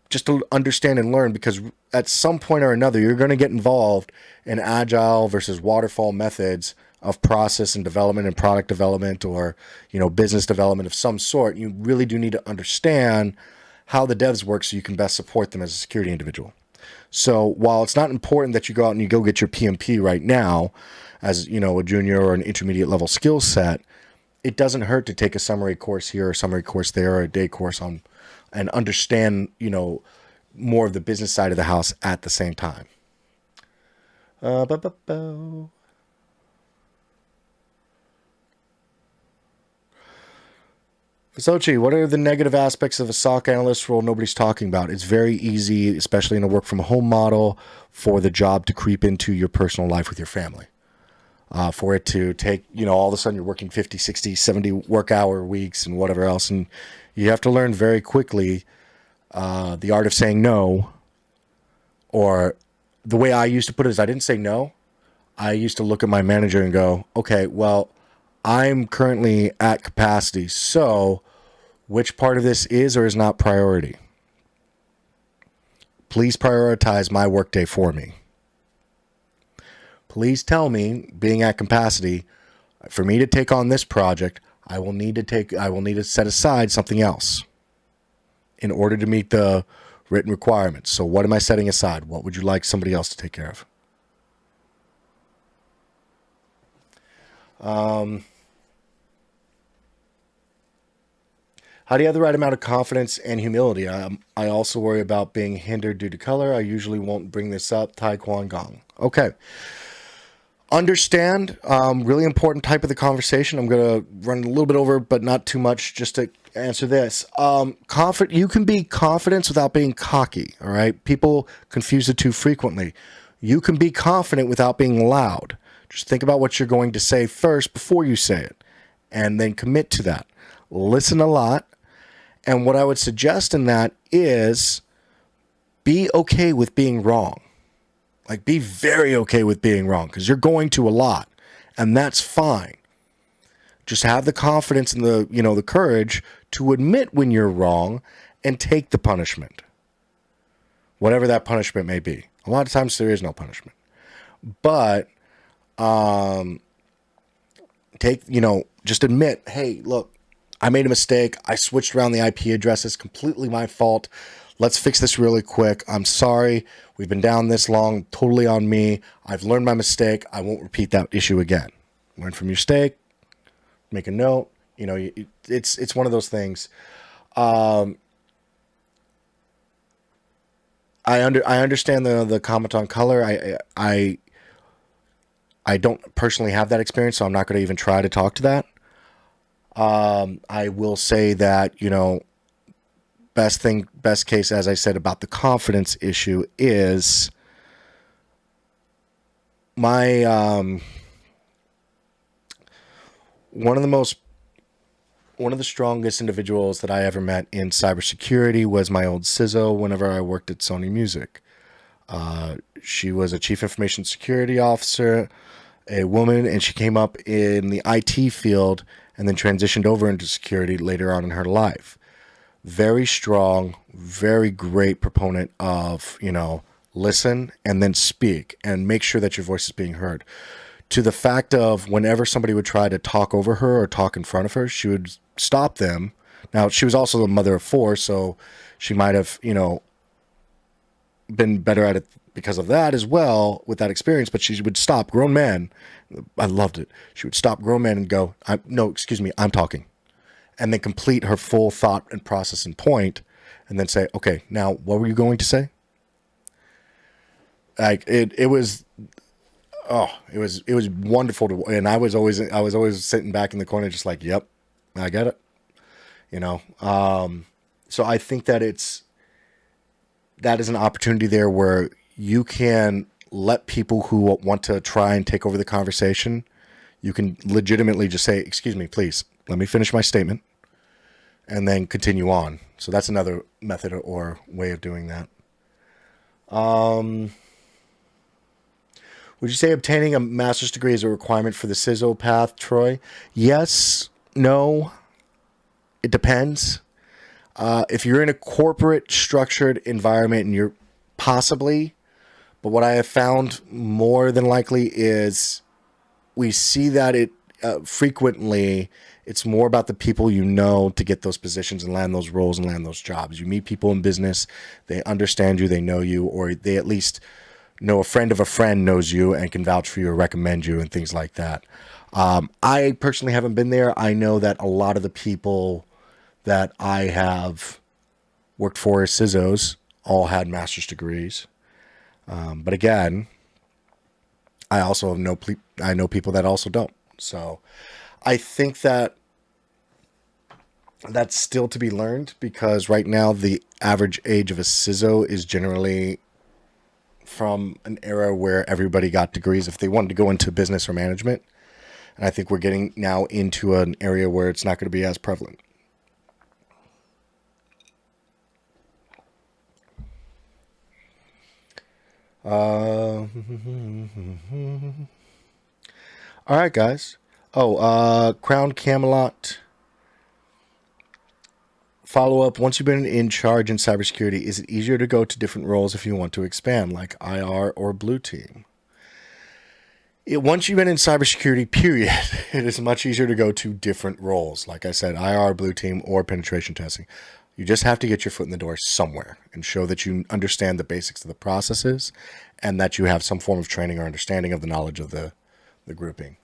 just to understand and learn, because at some point or another, you're going to get involved in agile versus waterfall methods of process and development and product development, or, business development of some sort. You really do need to understand how the devs work so you can best support them as a security individual. So while it's not important that you go out and you go get your PMP right now as, a junior or an intermediate level skill set, it doesn't hurt to take a summary course here or a summary course there or a day course on and understand, more of the business side of the house at the same time. Sochi, what are the negative aspects of a SOC analyst role nobody's talking about? It's very easy, especially in a work from home model, for the job to creep into your personal life with your family. For it to take, all of a sudden you're working 50, 60, 70 work hour weeks and whatever else. And you have to learn very quickly the art of saying no, or the way I used to put it is I didn't say no. I used to look at my manager and go, okay, well, I'm currently at capacity. So which part of this is or is not priority? Please prioritize my workday for me. Please tell me, being at capacity, for me to take on this project, I will need to set aside something else in order to meet the written requirements. So what am I setting aside? What would you like somebody else to take care of? How do you have the right amount of confidence and humility? I also worry about being hindered due to color. I usually won't bring this up. Tai Kwan Gong. Okay. Understand, really important type of the conversation. I'm going to run a little bit over, but not too much, just to answer this. You can be confident without being cocky, all right? People confuse the two frequently. You can be confident without being loud. Just think about what you're going to say first before you say it, and then commit to that. Listen a lot, and what I would suggest in that is be okay with being wrong. Like, be very okay with being wrong, because you're going to a lot, and that's fine. Just have the confidence and the courage to admit when you're wrong and take the punishment, whatever that punishment may be. A lot of times there is no punishment, but just admit, hey, look, I made a mistake. I switched around the IP address. It's completely my fault. Let's fix this really quick. I'm sorry. We've been down this long. Totally on me. I've learned my mistake. I won't repeat that issue again. Learn from your mistake. Make a note. It's one of those things. I understand the comment on color. I don't personally have that experience, so I'm not going to even try to talk to that. I will say that, best case, as I said, about the confidence issue is my, one of the strongest individuals that I ever met in cybersecurity was my Old Sizzle whenever I worked at Sony Music. She was a chief information security officer, a woman, and she came up in the IT field and then transitioned over into security later on in her life. Very strong, very great proponent of, listen and then speak and make sure that your voice is being heard. To the fact of whenever somebody would try to talk over her or talk in front of her, she would stop them. Now, she was also a mother of four, so she might have, been better at it because of that as well with that experience, but she would stop grown men. I loved it. She would stop grown men and go, no, excuse me, I'm talking. And then complete her full thought and process and point, and then say, okay, now what were you going to say? Like it was wonderful to, and I was always sitting back in the corner just like, yep, I get it. So I think that that is an opportunity there where you can let people who want to try and take over the conversation, you can legitimately just say, excuse me, please, let me finish my statement, and then continue on. So that's another method or way of doing that. Would you say obtaining a master's degree is a requirement for the Sizzle path, Troy? Yes, no, it depends. If you're in a corporate structured environment and you're possibly, but what I have found more than likely is we see that frequently it's more about the people to get those positions and land those roles and land those jobs. You meet people in business, they understand you, they know you, or they at least know a friend of a friend knows you and can vouch for you or recommend you and things like that. I personally haven't been there. I know that a lot of the people that I have worked for as CISOs all had master's degrees. But again, I know people that also don't. So I think that that's still to be learned, because right now the average age of a CISO is generally from an era where everybody got degrees if they wanted to go into business or management. And I think we're getting now into an area where it's not going to be as prevalent. All right, guys. Crown Camelot. Follow up. Once you've been in charge in cybersecurity, is it easier to go to different roles if you want to expand, like IR or blue team? Once you've been in cybersecurity, period, it is much easier to go to different roles. Like I said, IR, blue team, or penetration testing. You just have to get your foot in the door somewhere and show that you understand the basics of the processes and that you have some form of training or understanding of the knowledge of the grouping.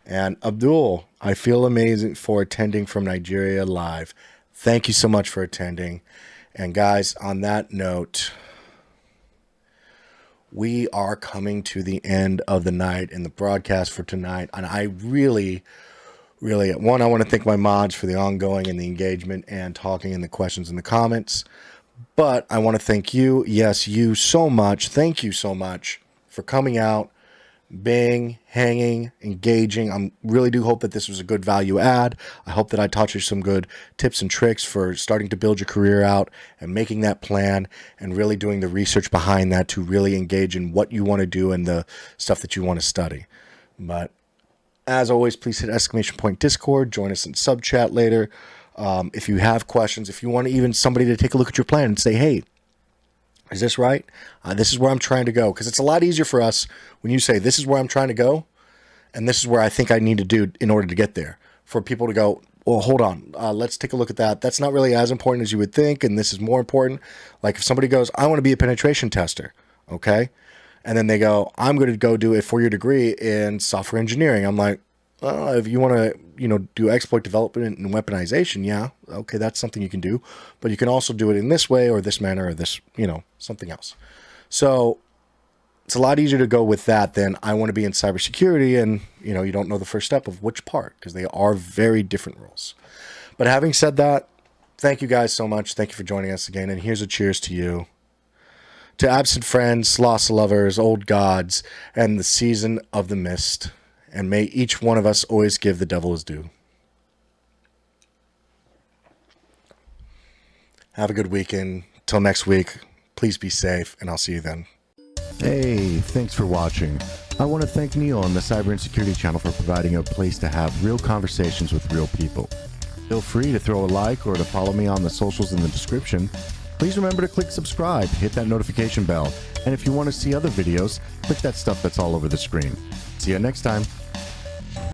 And Abdul, I feel amazing for attending from Nigeria live. Thank you so much for attending. And guys, on that note, we are coming to the end of the night and the broadcast for tonight. And I really, I want to thank my mods for the ongoing and the engagement and talking and the questions in the comments. But I want to thank you, yes, you so much. Thank you so much for coming out, being, hanging, engaging. I really do hope that this was a good value add. I hope that I taught you some good tips and tricks for starting to build your career out and making that plan and really doing the research behind that to really engage in what you want to do and the stuff that you want to study. But as always, please hit ! Discord. Join us in sub chat later. If you have questions, if you want even somebody to take a look at your plan and say, hey, is this right? This is where I'm trying to go. Because it's a lot easier for us when you say, this is where I'm trying to go, and this is where I think I need to do in order to get there. For people to go, well, hold on, let's take a look at that. That's not really as important as you would think, and this is more important. Like if somebody goes, I want to be a penetration tester, okay? And then they go, I'm going to go do a 4-year degree in software engineering. I'm like, if you want to, do exploit development and weaponization, yeah, okay, that's something you can do. But you can also do it in this way or this manner or this, something else. So it's a lot easier to go with that than I want to be in cybersecurity and, you don't know the first step of which part because they are very different roles. But having said that, thank you guys so much. Thank you for joining us again. And here's a cheers to you. To absent friends, lost lovers, old gods, and the season of the mist. And may each one of us always give the devil his due. Have a good weekend. Till next week, please be safe, and I'll see you then.
Hey, thanks for watching. I want to thank Neil on the Cyber Insecurity channel for providing a place to have real conversations with real people. Feel free to throw a like or to follow me on the socials in the description. Please remember to click subscribe, hit that notification bell, and if you want to see other videos, click that stuff that's all over the screen. See you next time.